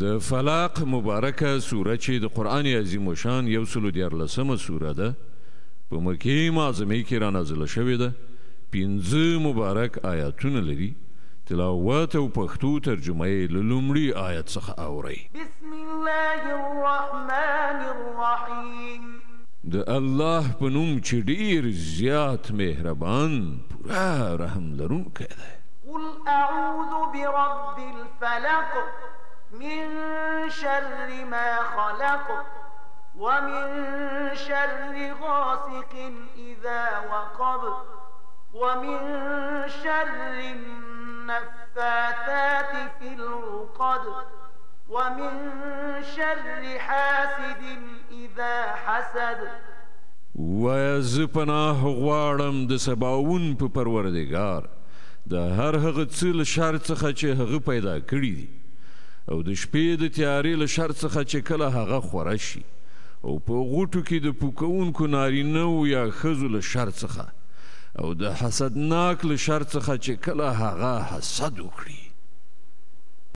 د فلاق مبارکه سوره چې د قرآن عظیم الشان 114 سوره ده په مکې معظمې کې رانازله شوې ده 15 مبارک آیاتونه لري تلاوت او پښتو ترجمه یې له لومړي آیت څخه اورئ بسم الله الرحمن الرحیم د الله په نوم چې ډېر زیات مهربان پوره رحم لرونکی دی قل اعوذ برب الفلق من شر ما خلق ومن شر غاسق إذا وقب ومن شر النفاثات في العقد ومن شر حاسد إذا حسد ویا زه پناه غواړم د سباوون په پروردګار د هر هغه څه له شر څخه چې هغه پیدا کړي دي او د شپې د تیارې له شر څخه چې کله هغه خوره شي او په غوټو کې د پوکونکو نارینهو یا ښځو له شر څخه او د حسدناک له شر څخه چې کله هغه حسد وکړي